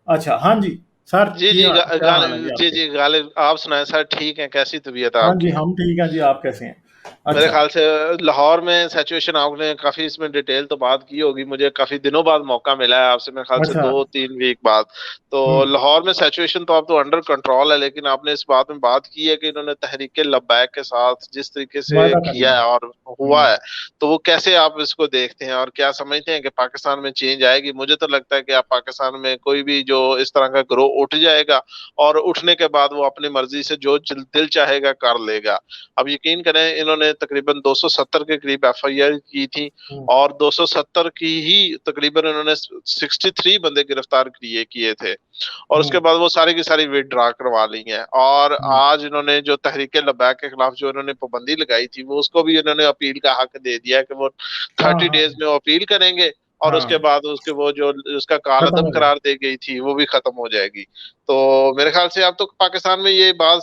अच्छा, हाँ जी। सर जी की जी क्या हाल है जी जी आपके? जी गालिब, आप सुनाए सर, ठीक है? कैसी तबीयत है हाँ जी, आपकी? हम ठीक हैं जी, आप कैसे हैं? मेरे अच्छा। ख्याल से लाहौर में सिचुएशन, आपने काफी इसमें डिटेल तो बात की होगी, मुझे काफी दिनों बाद मौका मिला है आपसे, मेरे ख्याल से अच्छा। 2-3 वीक बाद। तो हम्म। लाहौर में सिचुएशन तो अब तो अंडर कंट्रोल है, लेकिन आपने इस बात में बात की है कि इन्होंने तहरीक लब्बैक के साथ जिस तरीके से वादा कर किया लिया। है और हुआ हम्म। है, तो वो कैसे आप इसको देखते हैं और क्या समझते हैं कि पाकिस्तान में चेंज आएगी? मुझे तो लगता है कि आप पाकिस्तान में कोई भी जो इस तरह का ग्रोह उठ जाएगा, और उठने के बाद वो अपनी मर्जी से जो दिल चाहेगा कर लेगा। अब यकीन करें, इन्होंने तकरीबन 270 के करीब एफआईआर की थी, हम्म। और 270 की ही तकरीबन इन्होंने 63 बंदे गिरफ्तार किए किए थे, और उसके हम्म। बाद वो सारी की सारी विदड्रा करवा ली हैं। और हम्म। आज इन्होंने जो तहरीक लब्बैक के खिलाफ जो इन्होंने पाबंदी लगाई थी, वो उसको भी इन्होंने अपील का हक दे दिया है कि वो हाँ 30 डेज हाँ में वो अपील करेंगे, और उसके हाँ। बाद उसके वो जो उसका खत्म कालअदम हो करार जाएगी। दी गई थी वो भी खत्म हो जाएगी। तो मेरे ख्याल से अब तो पाकिस्तान में ये बात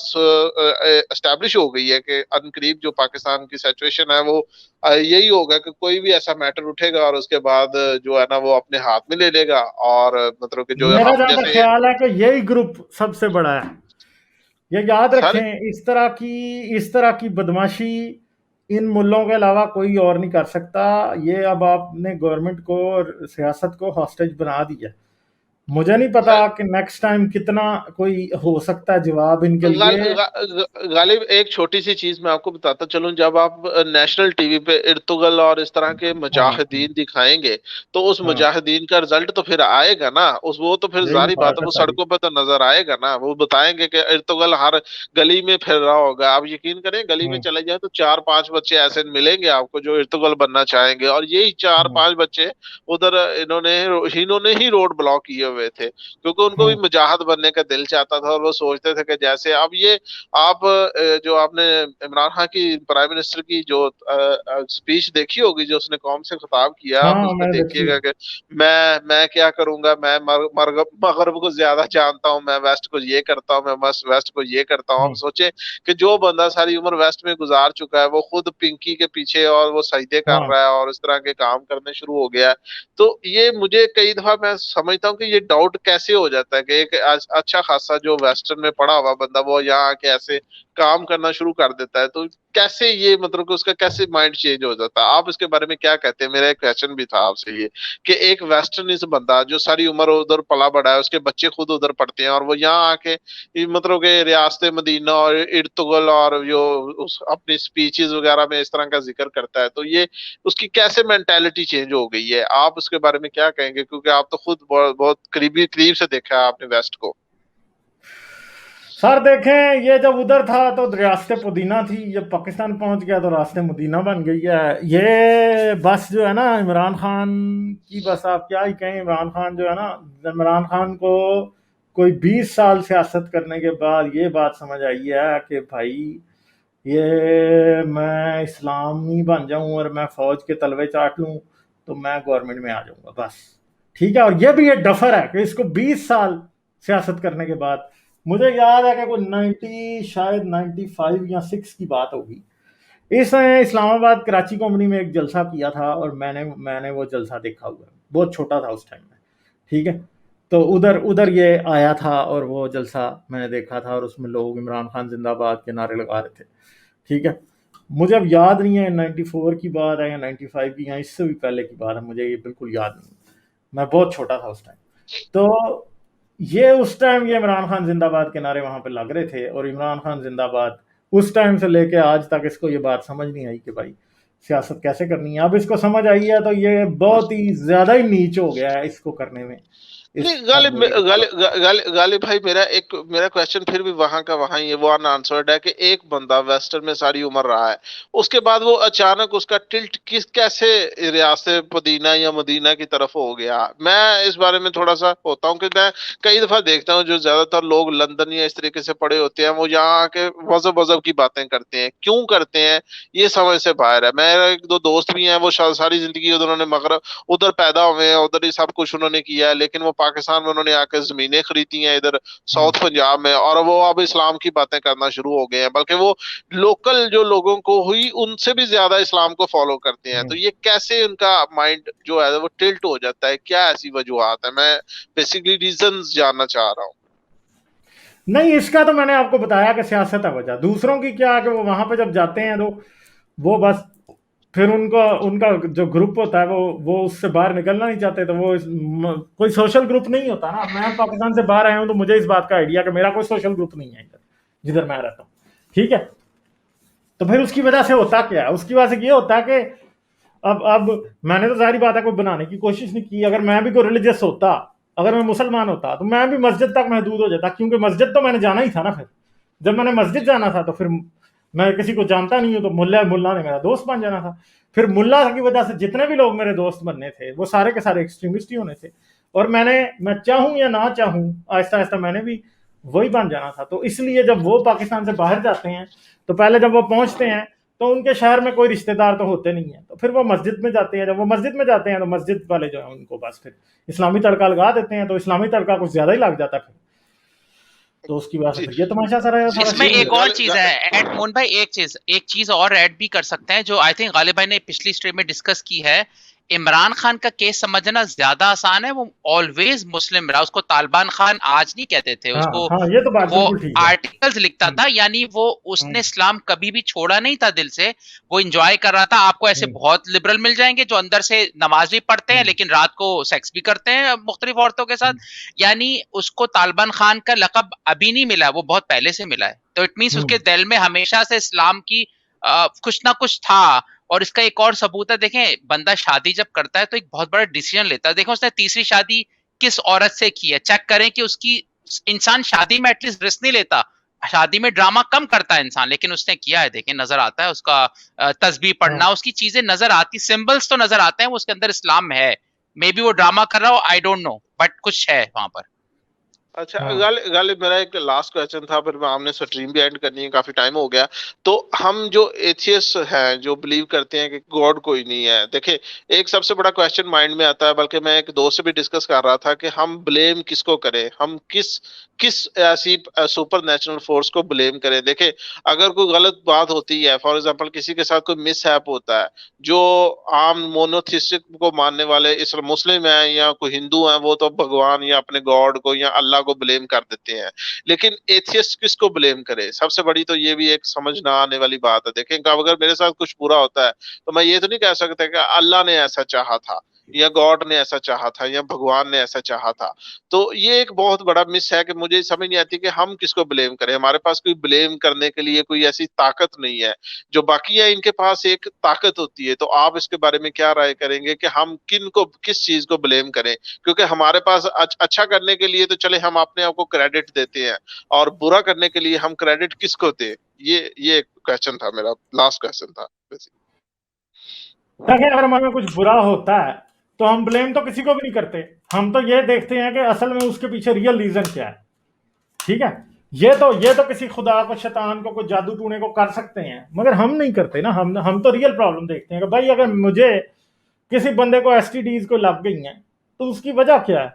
एस्टेब्लिश हो गई है कि अनकरीब जो पाकिस्तान की सिचुएशन है वो यही होगा कि कोई भी ऐसा मैटर उठेगा और उसके बाद जो है ना वो अपने हाथ में ले लेगा, और मतलब कि जो मेरा अब जहां तक जैसे ख्याल है कि यही ग्रुप सबसे बड़ा है। ये याद सर। रखें, इस तरह की बदमाशी इन मुल्लों के अलावा कोई और नहीं कर सकता। ये अब आपने गवर्नमेंट को और सियासत को हॉस्टेज बना दिया। मुझे नहीं पता सर कि नेक्स्ट टाइम कितना कोई हो सकता है जवाब इनके गाल, लिए। गा, गालिब, एक छोटी सी चीज मैं आपको बताता चलूं, जब आप नेशनल टीवी पे इर्तुगल और इस तरह के हाँ मुजाहिदीन दिखाएंगे, तो उस हाँ। मुजाहिदीन का रिजल्ट तो फिर आएगा ना, उस वो तो फिर यही जारी बात बात है, है वो सारी। सड़कों पे तो नजर आएगा ना, वो बताएंगे कि इर्तुगल हर गली में फिर रहा होगा। आप यकीन करें, गली में हम्म। चले जाए तो 4-5 बच्चे ऐसे मिलेंगे आपको जो इर्तुगल बनना चाहेंगे, और यही चार हम्म। पांच बच्चे उधर इन्होंने इन्होंने ही रोड ब्लॉक किए हुए थे, क्योंकि उनको भी हम्म। मुजाहिद बनने का दिल चाहता था, और वो सोचते थे कि जैसे अब ये आप जो आपने इमरान खान की, प्राइम मिनिस्टर की जो स्पीच देखी होगी, जो उसने कौम से खिताब किया, आप हाँ, उसमें मैंने देखी है। देखिएगा कि मैं क्या करूंगा, मैं मगरब को ज्यादा जानता हूँ, मैं वेस्ट को ये करता हूँ, मैं मस्त वेस्ट को ये करता हूँ। आप हम्म। सोचे कि जो बंदा सारी उम्र वेस्ट में गुजार चुका है, वो खुद पिंकी के पीछे और वो सजदे कर हाँ। रहा है और इस तरह के काम करने शुरू हो गया है। तो ये मुझे कई दफा मैं समझता हूँ कि ये डाउट कैसे हो जाता है कि एक अच्छा खासा जो वेस्टर्न में पढ़ा हुआ बंदा वो यहाँ आके ऐसे काम करना शुरू कर देता है, तो कैसे ये मतलब कि उसका कैसे माइंड चेंज हो जाता है? आप इसके बारे में क्या कहते हैं? मेरा एक क्वेश्चन भी था आपसे ये, कि एक वेस्टर्निस्ट बंदा जो सारी उम्र उधर पला बड़ा है, उसके बच्चे खुद उधर पढ़ते हैं, और वो यहाँ आके मतलब कि रियासत मदीना और इर्तुगल और जो अपनी स्पीचेस वगैरह में इस तरह का जिक्र करता है, तो ये उसकी कैसे मेंटेलिटी चेंज हो गई है? आप उसके बारे में क्या कहेंगे, क्योंकि आप तो खुद बहुत, बहुत करीबी करीब से देखा है आपने वेस्ट को। सर देखें, ये जब उधर था तो रियासत पुदीना थी, जब पाकिस्तान पहुंच गया तो रास्ते मदीना बन गई है। ये बस जो है ना इमरान खान की, बस आप क्या ही कहें। इमरान खान जो है ना, इमरान खान को कोई 20 साल सियासत करने के बाद ये बात समझ आई है कि भाई, ये मैं इस्लामी बन जाऊं और मैं फौज के तलवे चाट लूं तो मैं गवर्नमेंट में आ जाऊंगा बस। ठीक है, और ये भी ये डफर है कि इसको 20 साल सियासत करने के बाद, मुझे याद है कि कोई 90, शायद 95 या 6 की बात होगी, इसने इस्लामाबाद कराची कॉलोनी में एक जलसा किया था, और मैंने मैंने वो जलसा देखा हुआ है। बहुत छोटा था उस टाइम में। ठीक है। तो उधर उधर ये आया था और वो जलसा मैंने देखा था, और उसमें लोग इमरान खान जिंदाबाद के नारे लगा रहे थे। ठीक है। मुझे अब याद नहीं है 94 की बात है या 95 की, या इससे भी पहले की बात है, मुझे ये बिल्कुल याद नहीं। मैं बहुत छोटा था उस टाइम। तो ये उस टाइम ये इमरान खान जिंदाबाद के नारे वहां पे लग रहे थे, और इमरान खान जिंदाबाद उस टाइम से लेके आज तक इसको ये बात समझ नहीं आई कि भाई सियासत कैसे करनी है। अब इसको समझ आई है तो ये बहुत ही ज्यादा ही नीच हो गया है इसको करने में, नहीं, इस गालिब, आदमी के गालिब, खिलाफ। गालिब, गालिब भाई, मेरा क्वेश्चन फिर भी वहां का वहां ही है, वो अनआंसर्ड है, कि एक बंदा वेस्टर्न में सारी उम्र रहा है, उसके बाद वो अचानक उसका टिल्ट किस कैसे रियासत मदीना या मदीना की तरफ हो गया? मैं इस बारे में थोड़ा सा होता हूँ कि मैं कई दफा देखता हूँ जो ज्यादातर लोग लंदन या इस तरीके से पढ़े होते हैं, वो यहाँ आके वजब वजब की बातें करते हैं, क्यों करते हैं ये समझ से बाहर है। मेरा एक दो दोस्त भी हैं, वो सारी जिंदगी उन्होंने मगर उधर पैदा हुए हैं, उधर ही सब कुछ उन्होंने किया है, लेकिन वो पाकिस्तान में उन्होंने आकर जमीनें खरीदी हैं इधर साउथ पंजाब में, और वो अब इस्लाम की बातें करना शुरू हो गए हैं, बल्कि वो लोकल जो लोगों को हुई उनसे भी ज्यादा इस्लाम को फॉलो करते हैं। तो ये कैसे उनका माइंड जो है वो टिल्ट हो जाता है, क्या ऐसी वजूहत है? मैं बेसिकली रीजंस जानना चाह रहा हूँ। नहीं, इसका तो मैंने आपको बताया कि सियासत है वजह। दूसरों की क्या है कि वो वहां पे जब जाते हैं तो वो बस फिर उनका उनका जो ग्रुप होता है वो उससे बाहर निकलना नहीं चाहते। तो वो कोई सोशल ग्रुप नहीं होता ना। मैं पाकिस्तान से बाहर आया हूं तो मुझे इस बात का आइडिया कि मेरा कोई सोशल ग्रुप नहीं है इधर जिधर मैं रहता हूँ, ठीक है। तो फिर उसकी वजह से होता क्या है, उसकी वजह से ये होता है कि अब मैंने तो सारी बात है कोई बनाने की कोशिश नहीं की। अगर मैं भी कोई रिलीजियस होता, अगर मैं मुसलमान होता तो मैं भी मस्जिद तक महदूद हो जाता, क्योंकि मस्जिद तो मैंने जाना ही था ना। फिर जब मैंने मस्जिद जाना था तो फिर मैं किसी को जानता नहीं हूं तो मुल्ला मुल्ला ने मेरा दोस्त बन जाना था। फिर मुल्ला की वजह से जितने भी लोग मेरे दोस्त बनने थे वो सारे के सारे एक्सट्रीमिस्ट ही होने थे। और मैं चाहूं या ना चाहूं आहिस्ता आहिस्ता मैंने भी वही बन जाना था। तो इसलिए जब वो पाकिस्तान से बाहर जाते हैं तो पहले जब वो पहुंचते हैं तो उनके शहर में कोई रिश्तेदार तो होते नहीं है, तो फिर वो मस्जिद में जाते हैं। जब वो मस्जिद में जाते हैं तो मस्जिद वाले जो है उनको बस फिर इस्लामी तड़का लगा देते हैं। तो इस्लामी तड़का कुछ ज्यादा ही लग जाता है फिर, तो उसकी वजह से जी फिर ये तमाशा सा रहा सारा। इसमें एक और चीज है ऐड, मोहन भाई एक चीज और ऐड भी कर सकते हैं जो आई थिंक गालिब भाई ने पिछली स्ट्रीम में डिस्कस की है। इमरान खान का केस समझना ज्यादा आसान है। वो ऑलवेज मुस्लिम रहा, उसको तालिबान खान आज नहीं कहते थे उसको। हाँ, ये तो बात वो बिल्कुल ठीक है। आर्टिकल्स लिखता था, यानी वो उसने इस्लाम कभी भी छोड़ा नहीं था दिल से, वो एंजॉय कर रहा था। आपको ऐसे बहुत लिबरल मिल जाएंगे जो अंदर से नमाज भी पढ़ते हैं लेकिन रात को सेक्स भी करते हैं मुख्तलिफ औरतों के साथ। यानी उसको तालिबान खान का लकब अभी नहीं मिला, वो बहुत पहले से मिला है। तो इट मीन्स उसके दिल में हमेशा से इस्लाम की कुछ ना कुछ था। और इसका एक और सबूत है, देखें बंदा शादी जब करता है तो एक बहुत बड़ा डिसीजन लेता है। देखें उसने तीसरी शादी किस औरत से की है, चेक करें कि उसकी इंसान शादी में एटलीस्ट रिस्क नहीं लेता, शादी में ड्रामा कम करता है इंसान, लेकिन उसने किया है। देखें नजर आता है उसका तस्बीह पढ़ना, उसकी चीजें नजर आती, सिंबल्स तो नजर आते हैं, वो उसके अंदर इस्लाम है। मे बी वो ड्रामा कर रहा हो, आई डोंट नो, बट कुछ है वहां पर। अच्छा, गालिब मेरा एक लास्ट क्वेश्चन था, फिर मैं हमने स्ट्रीम भी एंड करनी है, काफी टाइम हो गया। तो हम जो एथियस्ट हैं, जो बिलीव करते हैं कि गॉड कोई नहीं है, देखिए एक सबसे बड़ा क्वेश्चन माइंड में आता है, बल्कि मैं एक दोस्त से भी डिस्कस कर रहा था कि हम ब्लेम किसको करें, हम किस किस ऐसी सुपर नेचुरल फोर्स को ब्लेम करें। देखिए अगर कोई गलत बात होती है, फॉर एग्जांपल किसी के साथ कोई मिसहैप होता है, जो आम मोनोथिस्टिक को मानने वाले इस्लाम मुस्लिम है या कोई हिंदू है, वो तो भगवान या अपने गॉड को या अल्लाह को ब्लेम कर देते हैं। लेकिन एथियस्ट किसको ब्लेम करे? सबसे बड़ी तो ये भी एक समझ ना आने वाली बात है। देखें अगर मेरे साथ कुछ बुरा होता है तो मैं ये तो नहीं कह सकता कि अल्लाह ने ऐसा चाहा था या गॉड ने ऐसा चाहा था या भगवान ने ऐसा चाहा था। तो ये एक बहुत बड़ा मिस है कि मुझे समझ नहीं आती कि हम किसको ब्लेम करें। हमारे पास कोई ब्लेम करने के लिए कोई ऐसी ताकत नहीं है। जो बाकी है इनके पास एक ताकत होती है। तो आप इसके बारे में क्या राय करेंगे कि हम किन को किस चीज को ब्लेम करें? क्योंकि हमारे पास अच्छा करने के लिए तो चले हम अपने आप को क्रेडिट देते हैं, और बुरा करने के लिए हम क्रेडिट किसको दें? ये क्वेश्चन था मेरा, लास्ट क्वेश्चन था। देखिए अगर हमारे कुछ बुरा होता है तो हम ब्लेम तो किसी को भी नहीं करते। हम तो ये देखते हैं कि असल में उसके पीछे रियल रीजन क्या है, ठीक है। ये तो किसी खुदा को, शैतान को, कोई जादू टूने को कर सकते हैं, मगर हम नहीं करते ना। हम तो रियल प्रॉब्लम देखते हैं कि भाई अगर मुझे किसी बंदे को एसटीडीज को लग गई हैं तो उसकी वजह क्या है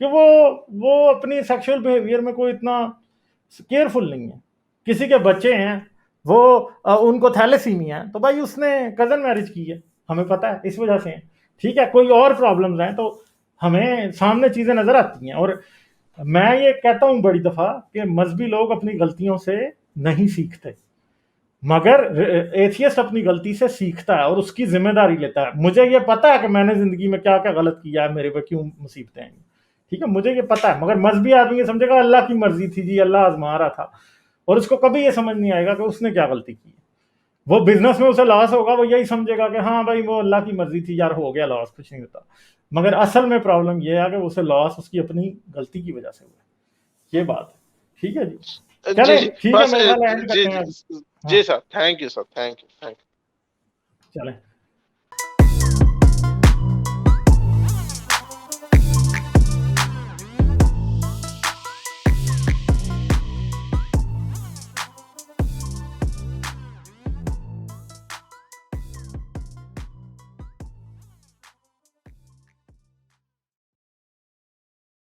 कि वो अपनी सेक्सुअल बिहेवियर में कोई इतना केयरफुल नहीं है। किसी के बच्चे हैं वो उनको थैलेसीमिया है तो भाई उसने कजन मैरिज की है, हमें पता है इस वजह से है, ठीक है। कोई और प्रॉब्लम्स हैं तो हमें सामने चीजें नजर आती हैं। और मैं ये कहता हूं बड़ी दफा कि मजहबी लोग अपनी गलतियों से नहीं सीखते, मगर एथियस्ट अपनी गलती से सीखता है और उसकी जिम्मेदारी लेता है। मुझे ये पता है कि मैंने जिंदगी में क्या क्या गलत किया है, मेरे पे क्यों मुसीबतें आई, ठीक है, मुझे ये पता है। मगर मजहबी आदमी ये समझेगा अल्लाह की मर्जी थी जी, अल्लाह आजमा रहा था, और उसको कभी ये समझ नहीं आएगा कि उसने क्या गलती की। वो बिजनेस में उसे लॉस होगा, वो यही समझेगा कि हाँ भाई वो अल्लाह की मर्जी थी यार, हो गया लॉस, कुछ नहीं होता। मगर असल में प्रॉब्लम ये है कि उसे लॉस उसकी अपनी गलती की वजह से हुआ। ये बात है, ठीक है जी। चले ठीक है, मेरे ख्याल एंड करते हैं। जी sir, thank you sir, thank you. चले।